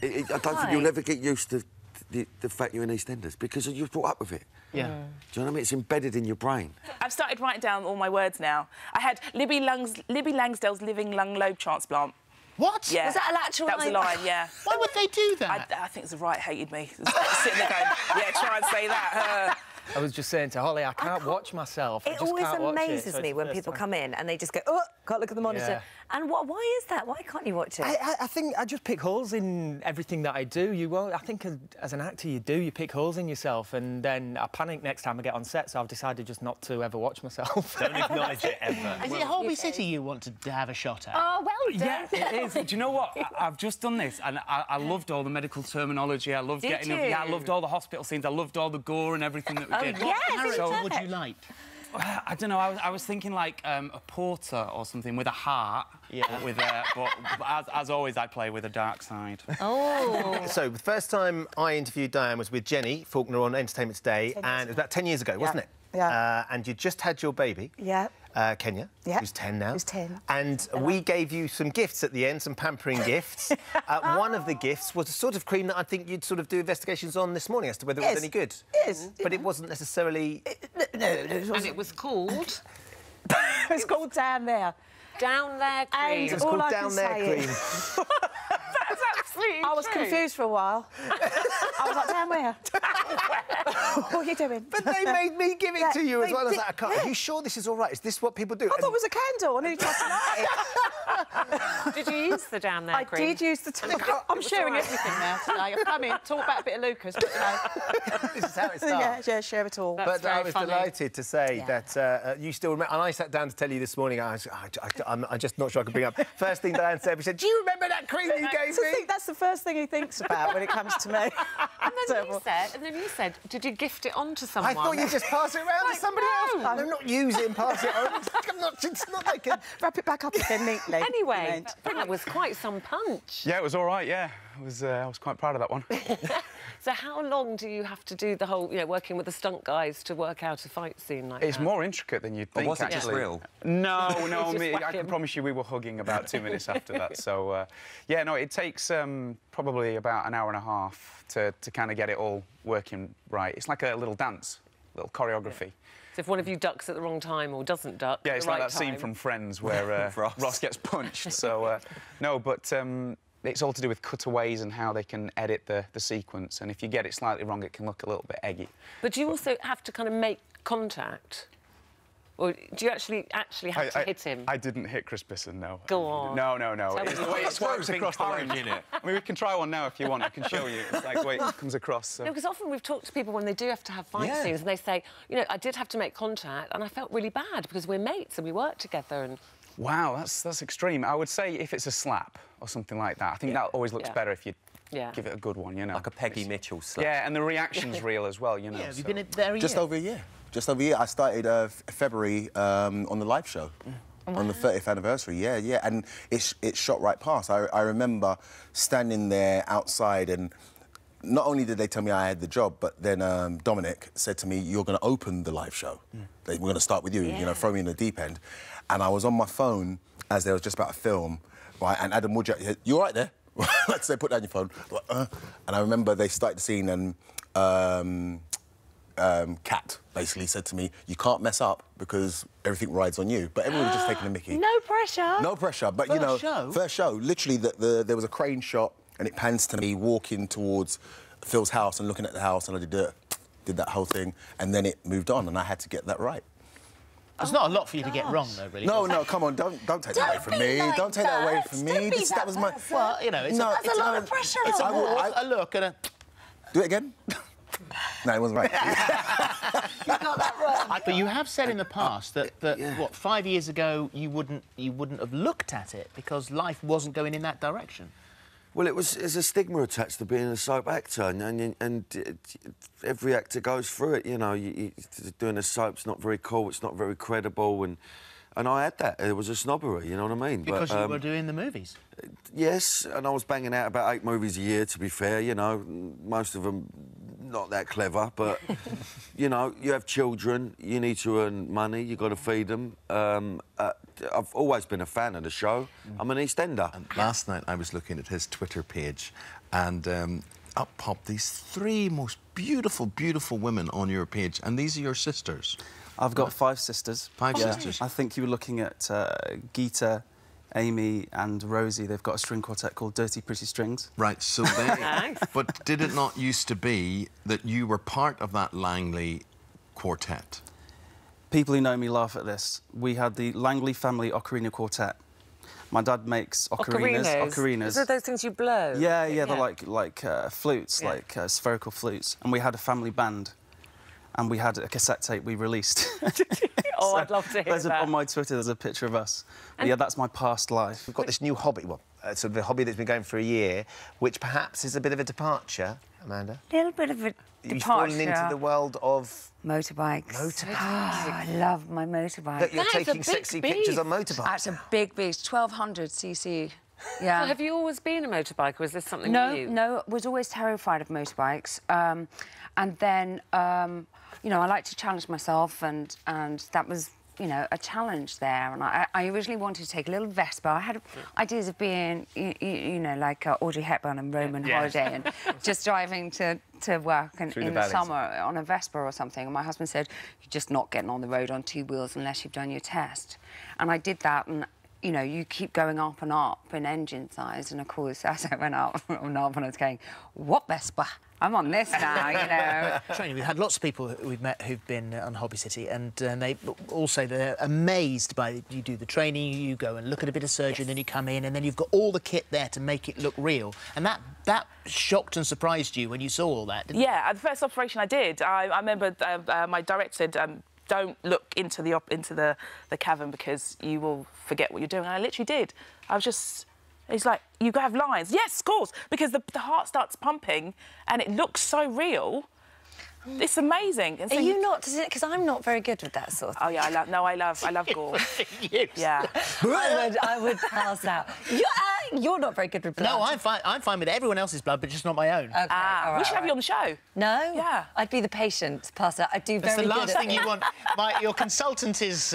I don't think you'll ever get used to the fact you're in EastEnders because you've brought up with it. Yeah. Do you know what I mean? It's embedded in your brain. I've started writing down all my words now. I had Libby Langsdale's living lung lobe transplant. What? Yeah. Was that an actual line? That was a line, yeah. Why would they do that? I think the right hated me. Sitting there going, yeah, try and say that. I was just saying to Holly, I can't watch myself. It always amazes me when people come in and they just go, oh, can't look at the monitor. Yeah. And why is that? Why can't you watch it? I think I just pick holes in everything that I do. I think as an actor, you pick holes in yourself, and then I panic next time I get on set, so I've decided just not to ever watch myself. Don't acknowledge it ever. Is it Holby City you wanted to have a shot at? Oh, well done. Yeah, it is. Do you know what? I've just done this, and I loved all the medical terminology. I loved getting... Yeah, I loved all the hospital scenes. I loved all the gore and everything that we did. Yes, What would you like? I don't know. I was thinking like a porter or something with a heart. Yeah. But as always, I play with a dark side. Oh. So the first time I interviewed Diane was with Jenny Faulkner on Entertainment Today, and it was about 10 years ago, wasn't it? Yeah. And you just had your baby. Yeah. Kenya, who's 10 now. Who's 10. And we gave you some gifts at the end, some pampering gifts. One of the gifts was a sort of cream that I think you'd sort of do investigations on this morning as to whether it was any good. Yes. But it wasn't necessarily... No, and it was called? It's called Down There. Down There Cream. And It was called Down There Cream. That's absolutely I was confused for a while. I was like, down where? What are you doing? But they made me give it to you as well. I was like, are you sure this is all right? Is this what people do? I thought it was a candle. I nearly tried to light it. Did you use the Down There Cream? I did use the... I'm sharing everything now today. I've come in, talk about a bit of Lucas, but, you know... This is how it starts. Yeah, share it all. But I was delighted to say that you still remember... And I sat down to tell you this morning, I'm just not sure I can bring up... First thing Diane said, she said, do you remember that cream you gave me? I think that's the first thing he thinks about when it comes to me. And then you said, did you gift it on to someone? I thought you'd just pass it around to somebody else. No, not use it and pass it on. It's not like a... Wrap it back up again neatly. Anyway, that was quite some punch. Yeah, it was all right, yeah. I was quite proud of that one. So how long do you have to do the whole, working with the stunt guys to work out a fight scene like that? It's more intricate than you'd think, was it just real? No, I can promise you we were hugging about 2 minutes after that. So, yeah, no, it takes probably about an hour and a half to kind of get it all working right. It's like a little dance, little choreography. Yeah. So if one of you ducks at the wrong time or doesn't duck yeah, it's like that scene from Friends where Ross gets punched. So, no, but... it's all to do with cutaways and how they can edit the sequence, and if you get it slightly wrong, it can look a little bit eggy. But do you also have to kind of make contact? Or do you actually have to hit him? I didn't hit Chris Bisson, no. Go on. No. It's the way it works across the line. In it. I mean, we can try one now if you want. I can show you. It's like the way it comes across. So. No, because often we've talked to people when they do have to have fight scenes, and they say, I did have to make contact, and I felt really bad because we're mates and we work together and... Wow, that's extreme. I would say if it's a slap or something like that, I think that always looks better if you give it a good one, Like a Peggy Mitchell slap. Yeah, and the reaction's real as well, Yeah, have you been there a year? Just over a year. Just over a year. I started February on the live show. On the 30th anniversary, yeah. And it shot right past. I remember standing there outside, and not only did they tell me I had the job, but then Dominic said to me, you're going to open the live show. We're going to start with you, throw me in the deep end. And I was on my phone as they was just about to film, right, and Adam Woodjack said, you all right there? Let's say, put down your phone. And I remember they started the scene, and Kat basically said to me, you can't mess up because everything rides on you. But everyone was just taking a mickey. No pressure. No pressure, but, first show. Literally, there was a crane shot, and it pans to me walking towards Phil's house and looking at the house, and I did that whole thing, and then it moved on, and I had to get that right. There's not a lot for you to get wrong, though, really. No, come on, don't take that away from me. Don't take that away from me. That was my... Well, it's that's a lot of pressure. It's a look and a... Do it again? No, it wasn't right. You got that wrong. But you have said in the past that what, 5 years ago you wouldn't have looked at it because life wasn't going in that direction. Well, there's a stigma attached to being a soap actor, and every actor goes through it. Doing a soap's not very cool, it's not very credible, and I had that. It was a snobbery, you know what I mean? Because you were doing the movies. Yes, and I was banging out about 8 movies a year, to be fair, most of them not that clever, but, you know, you have children, you need to earn money, you've got to feed them. I've always been a fan of the show. I'm an Eastender. And last night I was looking at his Twitter page and up popped these 3 most beautiful, beautiful women on your page, and these are your sisters. I've got 5 sisters. 5 sisters? I think you were looking at Geeta, Amy and Rosie. They've got a string quartet called Dirty Pretty Strings. Right, so they... Nice. But did it not used to be that you were part of that Langley quartet? People who know me laugh at this. We had the Langley family ocarina quartet. My dad makes ocarinas. Ocarinas. Are those things you blow? Yeah, yeah, they're like flutes, like spherical flutes. And we had a family band. And we had a cassette tape we released. Oh, so I'd love to hear that. On my Twitter, there's a picture of us. Yeah, that's my past life. We've got this new hobby, well, sort of a hobby that's been going for a year, which perhaps is a bit of a departure, Amanda. A little bit of a departure. You've fallen into the world of... motorbikes. Motorbikes. Oh, I love my motorbike. Look, you're taking sexy pictures on motorbikes. That's a big beast, 1200cc. Yeah. So have you always been a motorbike, or is this something new? No, was always terrified of motorbikes. And then, you know, I like to challenge myself, and that was, you know, a challenge there. And I originally wanted to take a little Vespa. I had ideas of being, you know, like Audrey Hepburn and Roman Holiday, and just driving to work and in the summer on a Vespa or something. And my husband said, "You're just not getting on the road on 2 wheels unless you've done your test." And I did that, and you know, you keep going up and up in engine size, and of course, as I went up and up, and I was going, "What Vespa? I'm on this now," you know. Training, we've had lots of people we've met who've been on Holby City, and they also they're amazed by you do the training, you go and look at a bit of surgery, and then you come in, and then you've got all the kit there to make it look real, and that shocked and surprised you when you saw all that, didn't it? Yeah, the first operation I did, I remember my director said, "Don't look into the cavern because you will forget what you're doing." And I literally did. I was just. It's like, you have lines. Yes, of course, because the heart starts pumping and it looks so real. It's amazing. And so are you not? Because I'm not very good with that sort of thing. Oh, yeah, I love gore. Yeah. I would pass out. You're not very good with blood. No, I'm fine with everyone else's blood, but just not my own. Okay, all right, we should have you on the show. No? Yeah. I'd be the patient, pass out. I'd do very good. That's the last thing you want. Your consultant is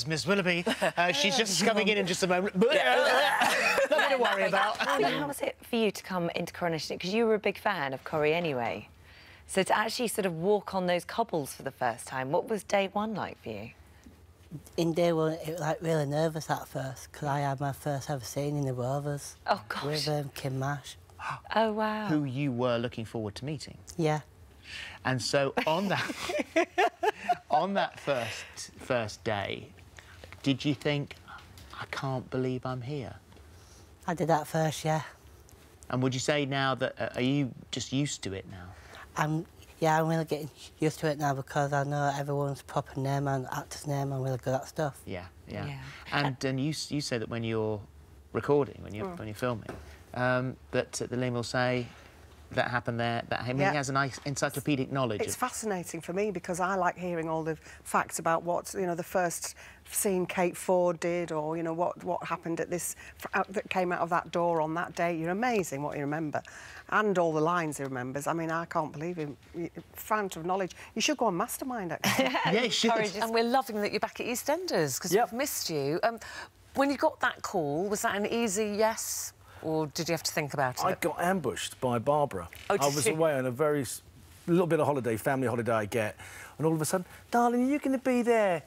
Miss Willoughby. She's just coming in just a moment. Nothing to worry about. How was it for you to come into Coronation? Because you were a big fan of Corrie anyway. So to actually sort of walk on those cobbles for the first time, what was day 1 like for you? In day 1, it was like really nervous at first because I had my first ever scene in the Rovers. Oh gosh. With Kim Marsh. Oh wow. Who you were looking forward to meeting. Yeah. And so on that on that first day, did you think, I can't believe I'm here? I did that first, yeah. And would you say now that are you just used to it now? I'm really getting used to it now because I know everyone's proper name and actor's name. I'm really good at stuff. Yeah. And you say that when you're recording, when you're filming, that the Liam will say that happened there. He has a nice encyclopedic knowledge. It's fascinating for me because I like hearing all the facts about what the first scene Kate Ford did, or what happened at this that came out of that door on that day. You're amazing what you remember, and all the lines he remembers. I mean, I can't believe him. Fount of knowledge. You should go on Mastermind. Actually. Yeah, you should. And we're loving that you're back at EastEnders because we've missed you. When you got that call, was that an easy yes? Or did you have to think about it? I got ambushed by Barbara. Oh, I was away on a little bit of holiday, family holiday I get, and all of a sudden, darling, are you going to be there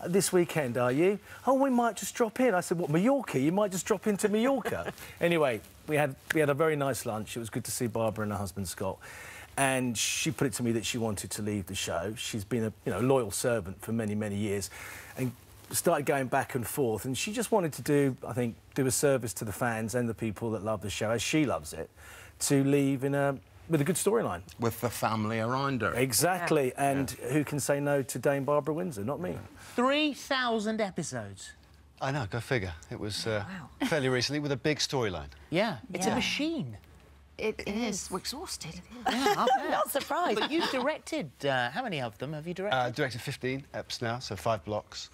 this weekend, are you? Oh, we might just drop in. I said, what, Mallorca? You might just drop into Mallorca. Anyway, we had a very nice lunch. It was good to see Barbara and her husband, Scott. And she put it to me that she wanted to leave the show. She's been a loyal servant for many, many years. And started going back and forth, and she just wanted to do a service to the fans and the people that love the show, as she loves it, to leave with a good storyline. With the family around her. Exactly, and who can say no to Dame Barbara Windsor? Not me. 3,000 episodes. I know, go figure. It was fairly recently with a big storyline. Yeah, it's a machine. It is. We're exhausted. Yeah, I'm not surprised. But you've directed, how many of them have you directed? Directed 15 eps now, so 5 blocks.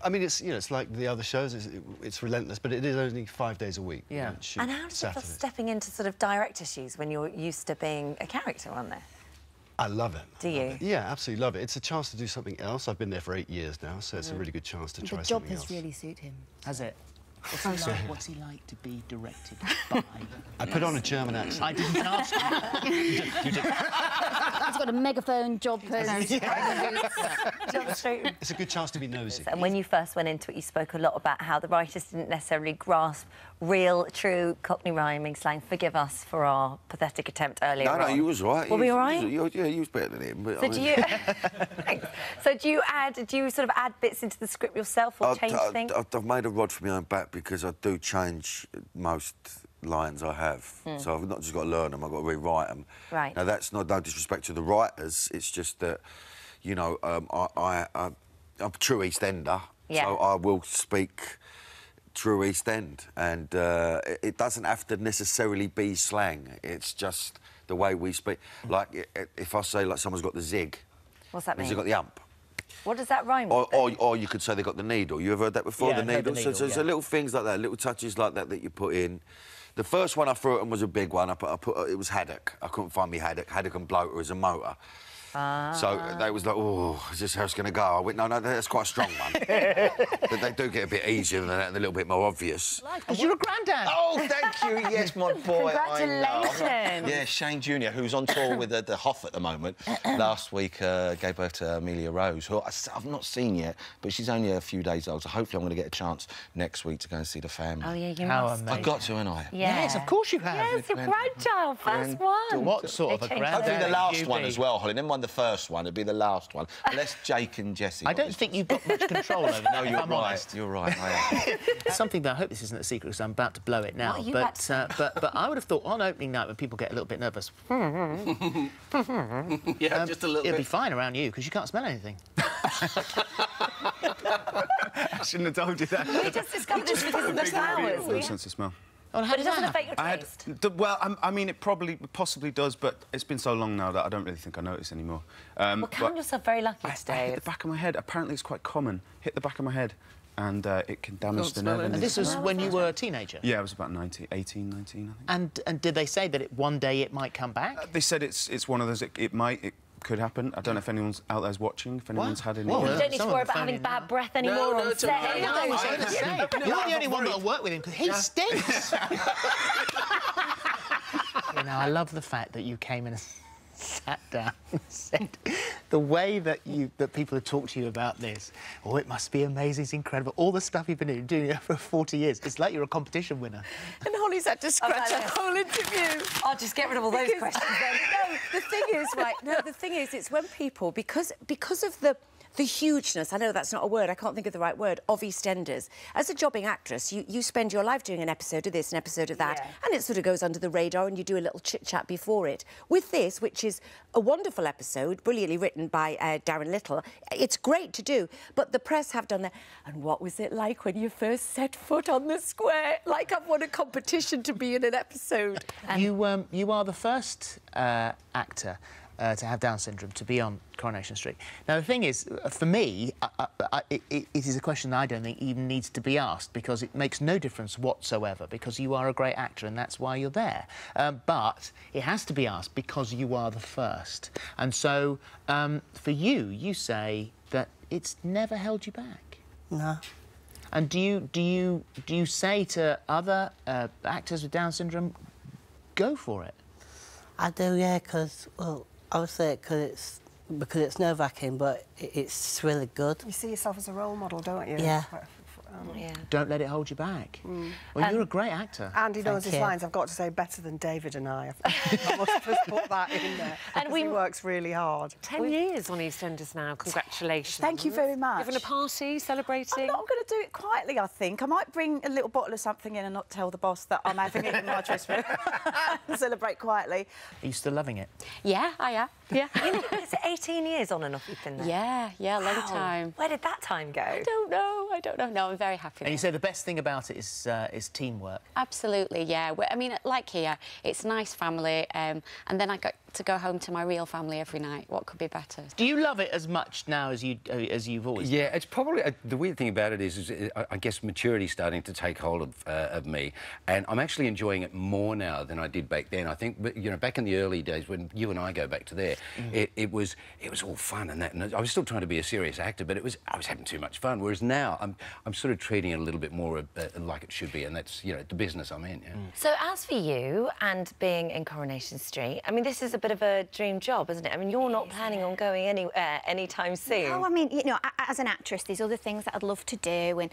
I mean, it's like the other shows. It's relentless, but it is only 5 days a week. Yeah. And how does it feel stepping into sort of director shoes when you're used to being a character on there? I love it. Do you? Yeah, absolutely love it. It's a chance to do something else. I've been there for 8 years now, so it's a really good chance to try something else. The job has really suited him. Has it? What's he like to be directed by? I put on a German accent. I didn't ask you. You did. He's got a megaphone, job poses. It's a good chance to be nosy. And when you first went into it, you spoke a lot about how the writers didn't necessarily grasp real, true Cockney rhyming slang. Forgive us for our pathetic attempt earlier on. No, you was right. Were we all right? Yeah, you was better than him. But So do you... So do you sort of add bits into the script yourself or change things? I've made a rod for my own back because I do change most lines I have. So I've not just got to learn them, I've got to rewrite them. Right. Now, that's no disrespect to the writers, it's just that, you know, I'm a true Eastender, so I will speak true East End, and it doesn't have to necessarily be slang, it's just the way we speak. Like, if I say, like, someone's got the zig... What's that mean? They've got the ump. What does that rhyme with? Or you could say they got the needle. You ever heard that before? Yeah, the needle. So little things like that, little touches like that that you put in. The first one I threw at them was a big one. It was haddock. I couldn't find me haddock. Haddock and bloater as a motor. So they was like, oh, is this how it's going to go? I went, no, that's quite a strong one. But they do get a bit easier than that and a little bit more obvious. Because you're a granddad. Oh, thank you. Yes, my boy. Congratulations. Yeah, Shane Jr., who's on tour with the Hoff at the moment. Last week gave birth to Amelia Rose, who I've not seen yet, but she's only a few days old, so hopefully I'm going to get a chance next week to go and see the family. Oh, yeah, you must. I've got to, haven't I? Yeah. Yes, of course you have. Yes, your grandchild, first one. What sort of a granddad? Hopefully the last one as well, Holly. Then the first one, it'd be the last one. Unless Jake and Jessie. I don't think you've got much control over that. No, you're right. You're right. I am. Something that I hope this isn't a secret because I'm about to blow it now. But I would have thought on opening night when people get a little bit nervous. Yeah, just a little bit. It'll be fine around you because you can't smell anything. I shouldn't have told you that. We just discovered this because of the flowers. No sense of smell. Oh, But it doesn't affect your taste. Well, I mean, it possibly does, but it's been so long now that I don't really think I notice anymore. Well, count yourself very lucky I today. hit the back of my head. Apparently, it's quite common. Hit the back of my head, and it can damage the nerve. And this was when you were a teenager? Yeah, I was about 18, 19, I think. And did they say that one day it might come back? They said it's one of those. It could happen. I don't know if anyone's out there's watching. If anyone's had any. You don't need to worry about having bad breath anymore on set. You're the only one that'll work with him because he stinks. You know, I love the fact that you came in and sat down and said the way that people have talked to you about this. Oh, it must be amazing, it's incredible. All the stuff you've been doing for 40 years. It's like you're a competition winner. And Holly's had to scratch a whole interview. I'll just get rid of all those questions then. No, the thing is, right, the thing is, it's when people, because of the hugeness, I know that's not a word, I can't think of the right word, of EastEnders. As a jobbing actress, you spend your life doing an episode of this, an episode of that, and it sort of goes under the radar and you do a little chit-chat before it. With this, which is a wonderful episode, brilliantly written by Darren Little, it's great to do, but the press have done that. And what was it like when you first set foot on the square? Like I've won a competition to be in an episode. You are the first actor to have Down syndrome, to be on Coronation Street. Now, the thing is, for me, it is a question I don't think even needs to be asked because it makes no difference whatsoever because you are a great actor and that's why you're there. But it has to be asked because you are the first. And so, for you say that it's never held you back. No. And do you say to other actors with Down syndrome, go for it? I do, yeah, because, well, obviously because it's nerve-wracking, but it's really good. You see yourself as a role model, don't you? Yeah. Don't let it hold you back. Well, you're a great actor. And he knows his lines, I've got to say, better than David and I. I must just put that in there. And he works really hard. 10 years on EastEnders now. Congratulations. Thank you very much. Having a party, celebrating? I'm not going to do it quietly, I think. I might bring a little bottle of something in and not tell the boss that I'm having it in my dressing room. Celebrate quietly. Are you still loving it? Yeah, I am. Yeah. Is it 18 years on and off you've been there? Yeah, a long time. Where did that time go? I don't know. No, I'm very happy. And you say the best thing about it is teamwork. Absolutely, yeah. I mean, like here, it's a nice family, and then I got to go home to my real family every night. What could be better? Do you love it as much now as you've always? Yeah, it's probably the weird thing about it is I guess maturity's starting to take hold of me, and I'm actually enjoying it more now than I did back then. I think, you know, back in the early days when you and I go back to there, it was all fun and that, and I was still trying to be a serious actor, but I was having too much fun. Whereas now I'm sort of treating it a little bit more like it should be, and that's, you know, the business I'm in. Yeah. So as for you and being in Coronation Street, I mean, this is a bit of a dream job, isn't it? I mean, you're not planning on going anywhere anytime soon. No, I mean, you know, as an actress, there's other things that I'd love to do,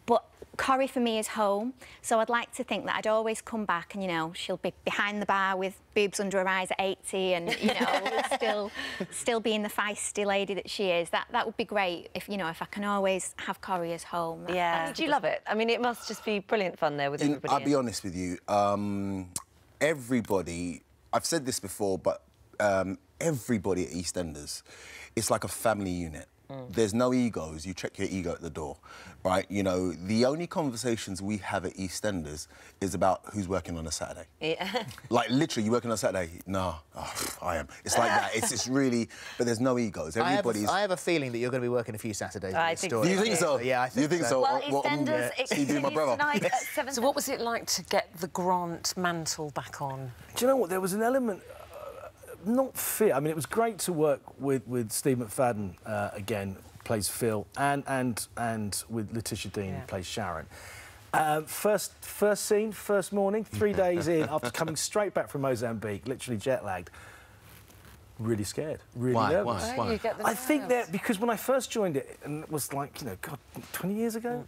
but Corrie for me is home, so I'd like to think that I'd always come back and, you know, she'll be behind the bar with boobs under her eyes at 80 and, you know, still being the feisty lady that she is. That would be great if, you know, if I can always have Corrie as home. Yeah. Do you love it? I mean, it must just be brilliant fun there with everybody. I'll be honest with you, everybody, I've said this before, but everybody at Eastenders, it's like a family unit. There's no egos. You check your ego at the door, right? You know, the only conversations we have at Eastenders is about who's working on a Saturday. Yeah. Like, literally, you working on a Saturday? No. Oh, I am. It's like that. It's really... But there's no egos. Everybody's... I have a feeling that you're going to be working a few Saturdays. I think so. Do you think so? Yeah, I think so. You think so? Well, EastEnders... Steve being my brother. So what was it like to get the Grant mantle back on? Do you know what? There was an element... not fear. I mean, it was great to work with Steve McFadden again, plays Phil, and with Letitia Dean, plays Sharon. First scene, first morning, 3 days in, after coming straight back from Mozambique, literally jet-lagged. Really scared, really nervous. Why? I think that because when I first joined it, and it was like, you know, God, 20 years ago,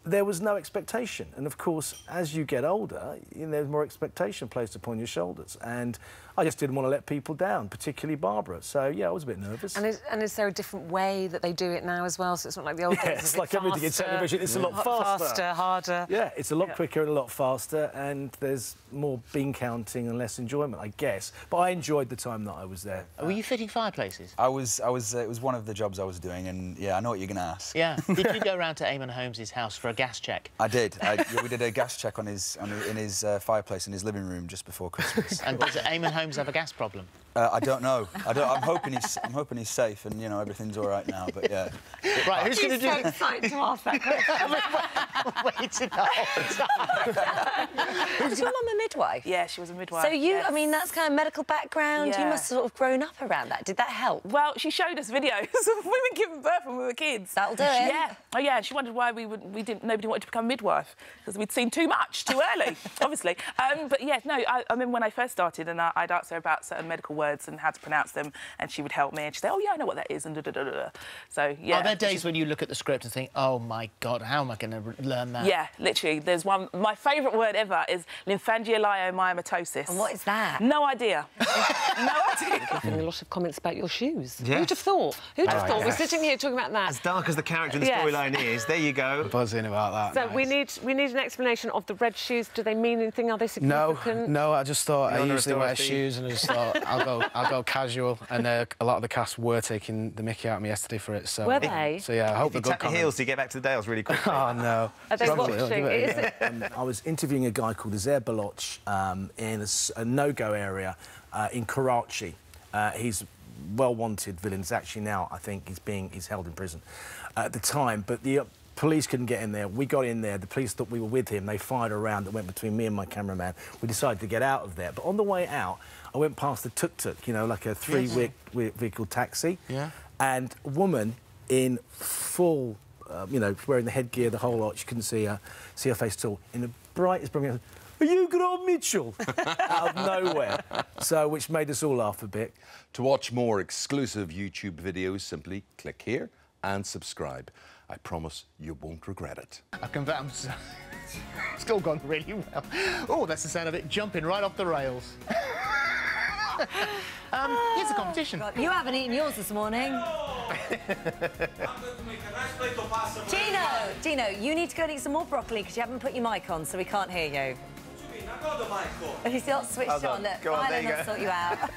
there was no expectation. And, of course, as you get older, you know, there's more expectation placed upon your shoulders. And I just didn't want to let people down, particularly Barbara. So, yeah, I was a bit nervous. And is there a different way that they do it now as well? So it's not like the old days. Yeah, it's like everything in television. It's a lot faster. Faster, harder. Yeah, it's a lot quicker and a lot faster, and there's more bean counting and less enjoyment, I guess. But I enjoyed the time that I was there. Were you fitting fireplaces? I was. It was one of the jobs I was doing, and yeah, I know what you're going to ask. Yeah. Did you go round to Eamonn Holmes' house for a gas check? I did. We did a gas check on in his fireplace in his living room just before Christmas. And does Eamonn Holmes have a gas problem? I don't know. I'm hoping he's safe and, you know, everything's all right now. But yeah. Right. Who's going to do? So excited to ask that question. Waiting the whole time. Was your mum a midwife? Yeah, she was a midwife. So you, I mean, that's kind of medical background. Yeah. You must have sort of grown up around that. Did that help? Well, she showed us videos of women giving birth when we were kids. That'll do it. Yeah. Oh yeah. She wondered why nobody wanted to become a midwife because we'd seen too much too early, obviously. But yeah, no. I remember when I first started, and I'd ask her about certain medical words and how to pronounce them, and she would help me, and she'd say, "Oh yeah, I know what that is," and da-da-da-da-da. So yeah. Are there days when you look at the script and think, "Oh my God, how am I going to learn that?" Yeah, literally. There's one. My favourite word ever is lymphangioliomyomatosis. And what is that? No idea. No idea. Getting a lot of comments about your shoes. Yes. Who'd have thought? Who'd have thought? Yes. We're sitting here talking about that. As dark as the character in the storyline is, there you go. Buzzing about that. So nice. we need an explanation of the red shoes. Do they mean anything? Are they significant? No. I just thought I usually wear Dorothy. shoes, and I just thought I'll go casual. And a lot of the cast were taking the mickey out of me yesterday for it. So were they? So yeah, I hope You the good tap your heels to get back to the Dales really quickly. Oh no. Are they watching? I was interviewing a guy called Azir Baloch in a no-go area in Karachi. He's well-wanted villain. Actually now, I think he's held in prison at the time. But the police couldn't get in there. We got in there. The police thought we were with him. They fired a round that went between me and my cameraman. We decided to get out of there. But on the way out, I went past the tuk-tuk, you know, like a three-vehicle taxi. Yeah. And a woman in full, you know, wearing the headgear, the whole lot. You couldn't see her face at all. In the brightest, brilliant, "Are you Grant Mitchell?" Out of nowhere. So, which made us all laugh a bit. To watch more exclusive YouTube videos, simply click here and subscribe. I promise you won't regret it. I can bet it's still gone really well. Oh, that's the sound of it jumping right off the rails. Here's the competition. God, you haven't eaten yours this morning. Dino, you need to go and eat some more broccoli because you haven't put your mic on, so we can't hear you. He's not switched on. Look, Go on, there you I'll go. sort you out.